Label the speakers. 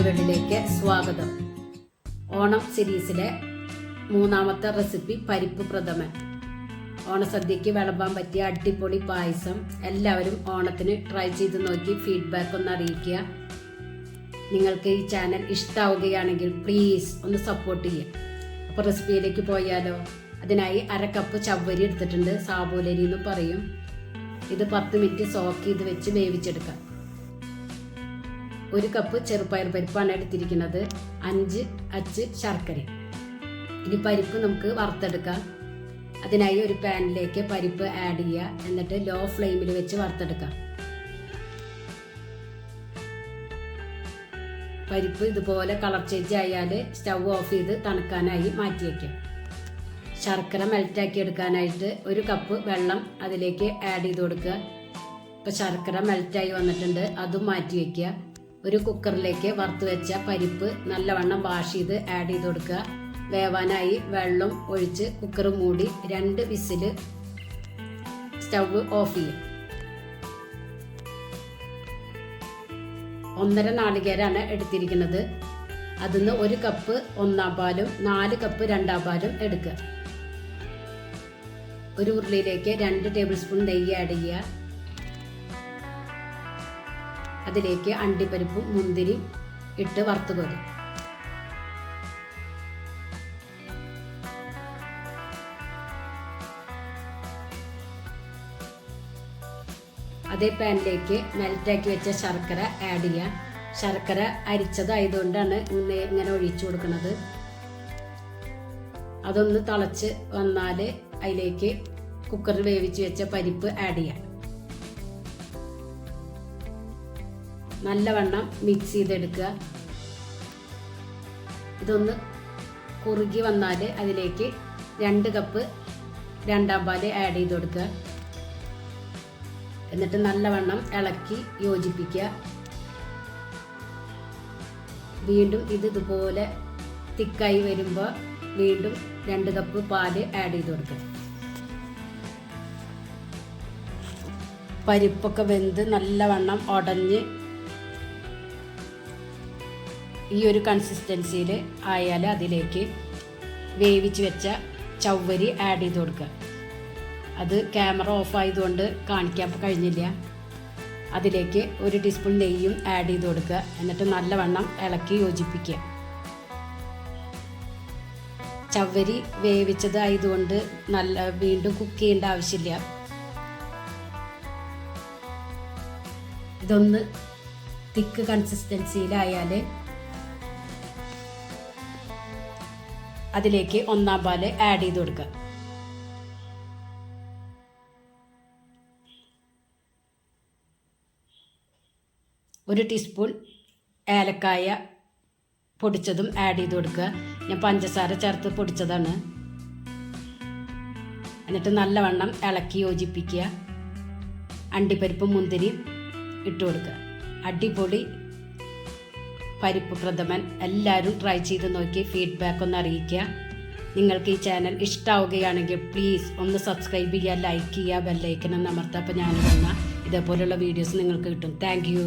Speaker 1: വേൾഡിലേക്ക് സ്വാഗതം. ഓണം സീരീസിലെ മൂന്നാമത്തെ റെസിപ്പി പരിപ്പ് പ്രഥമൻ. ഓണസദ്യക്ക് വിളമ്പാൻ പറ്റിയ അടിപൊളി പായസം. എല്ലാവരും ഓണത്തിന് ട്രൈ ചെയ്ത് നോക്കി ഫീഡ്ബാക്ക് ഒന്ന് അറിയിക്കുക. നിങ്ങൾക്ക് ഈ ചാനൽ ഇഷ്ടമാവുകയാണെങ്കിൽ പ്ലീസ് ഒന്ന് സപ്പോർട്ട് ചെയ്യുക. അപ്പോൾ റെസിപ്പിയിലേക്ക് പോയാലോ? അതിനായി 1/2 കപ്പ് ചവ്വരി എടുത്തിട്ടുണ്ട്. സാബൂലരി എന്ന് പറയും. ഇത് 10 മിനിറ്റ് സോക്ക് ചെയ്ത് വെച്ച് വേവിച്ചെടുക്കാം. 1 കപ്പ് ചെറുപയർ പരിപ്പാണ് എടുത്തിരിക്കുന്നത്. 5 അച്ച് ശർക്കര. ഇനി പരിപ്പ് നമുക്ക് വറുത്തെടുക്കാം. അതിനായി ഒരു പാനിലേക്ക് പരിപ്പ് ആഡ് ചെയ്യുക. എന്നിട്ട് ലോ ഫ്ലെയിമിൽ വെച്ച് വറുത്തെടുക്കാം. പരിപ്പ് ഇതുപോലെ കളർ ചേഞ്ച് ആയാൽ സ്റ്റൗ ഓഫ് ചെയ്ത് തണുക്കാനായി മാറ്റി വയ്ക്കാം. ശർക്കര മെൽറ്റാക്കി എടുക്കാനായിട്ട് 1 കപ്പ് വെള്ളം അതിലേക്ക് ആഡ് ചെയ്ത് കൊടുക്കുക. ഇപ്പോൾ ശർക്കര മെൽറ്റായി വന്നിട്ടുണ്ട്. അതും മാറ്റി വയ്ക്കുക. ഒരു കുക്കറിലേക്ക് വറുത്ത് വെച്ച പരിപ്പ് നല്ലവണ്ണം വാഷ് ചെയ്ത് ആഡ് ചെയ്ത് കൊടുക്കുക. വേവാനായി വെള്ളം ഒഴിച്ച് കുക്കർ മൂടി 2 വിസിൽ സ്റ്റൗ ഓഫ് ചെയ്യുക. 1/2 നാളികേരമാണ് എടുത്തിരിക്കുന്നത്. അതിന്ന് 1 കപ്പ് 1/4 പാലും 4 കപ്പ് 2/2 പാലും എടുക്കുക. ഒരു ഉരുളിയിലേക്ക് 2 ടേബിൾ സ്പൂൺ നെയ്യ് ആഡ് ചെയ്യുക. അതിലേക്ക് അണ്ടിപ്പരിപ്പും മുന്തിരിയും ഇട്ട് വറുത്ത് കോരുക. അതേ പാനിലേക്ക് മെൽറ്റാക്കി വെച്ച ശർക്കര ആഡ് ചെയ്യുക. ശർക്കര അരിച്ചതായതുകൊണ്ടാണ് ഇങ്ങനെ ഒഴിച്ചു കൊടുക്കുന്നത്. അതൊന്ന് തിളച്ച് വന്നാൽ അതിലേക്ക് കുക്കറിൽ വേവിച്ച് വെച്ച പരിപ്പ് ആഡ് ചെയ്യാം. നല്ലവണ്ണം മിക്സ് ചെയ്തെടുക്കുക. ഇതൊന്ന് കുറുകി വന്നാൽ അതിലേക്ക് 2 കപ്പ് 2/2 പാല് ആഡ് ചെയ്ത് കൊടുക്കുക. എന്നിട്ട് നല്ലവണ്ണം ഇളക്കി യോജിപ്പിക്കുക. വീണ്ടും ഇതുപോലെ തിക്കായി വരുമ്പോൾ വീണ്ടും 2 കപ്പ് പാല് ആഡ് ചെയ്ത് കൊടുക്കുക. പരിപ്പൊക്കെ വെന്ത് നല്ലവണ്ണം ഉടഞ്ഞ് ഈ ഒരു കൺസിസ്റ്റൻസിയിൽ ആയാൽ അതിലേക്ക് വേവിച്ച് വെച്ച ചവ്വരി ആഡ് ചെയ്ത് കൊടുക്കുക. അത് ക്യാമറ ഓഫ് ആയതുകൊണ്ട് കാണിക്കാൻ കഴിഞ്ഞില്ല. അതിലേക്ക് 1 ടീസ്പൂൺ നെയ്യും ആഡ് ചെയ്ത് കൊടുക്കുക. എന്നിട്ട് നല്ലവണ്ണം ഇളക്കി യോജിപ്പിക്കുക. ചവ്വരി വേവിച്ചതായതുകൊണ്ട് വീണ്ടും കുക്ക് ചെയ്യേണ്ട ആവശ്യമില്ല. ഇതൊന്ന് തിക്ക് കൺസിസ്റ്റൻസിയിലായാൽ അതിലേക്ക് 1/4 പാല് ആഡ് ചെയ്ത് കൊടുക്കുക. ഒരു ടീസ്പൂൺ ഏലക്കായ പൊടിച്ചതും ആഡ് ചെയ്ത് കൊടുക്കുക. ഞാൻ പഞ്ചസാര ചേർത്ത് പൊടിച്ചതാണ്. എന്നിട്ട് നല്ലവണ്ണം ഇളക്കി യോജിപ്പിക്കുക. അണ്ടിപ്പരിപ്പും മുന്തിരിയും ഇട്ട് കൊടുക്കുക. അടിപൊളി പരിപ്പ് പ്രഥമൻ. എല്ലാവരും ട്രൈ ചെയ്ത് നോക്കി ഫീഡ്ബാക്ക് ഒന്ന് അറിയിക്കുക. നിങ്ങൾക്ക് ഈ ചാനൽ ഇഷ്ടമാവുകയാണെങ്കിൽ പ്ലീസ് ഒന്ന് സബ്സ്ക്രൈബ് ചെയ്യുക, ലൈക്ക് ചെയ്യുക, ബെല്ലൈക്കൺ ഒന്ന് അമർത്തുക. അപ്പോൾ ഞാനിടുന്ന ഇതേപോലെയുള്ള വീഡിയോസ് നിങ്ങൾക്ക് കിട്ടും. Thank you.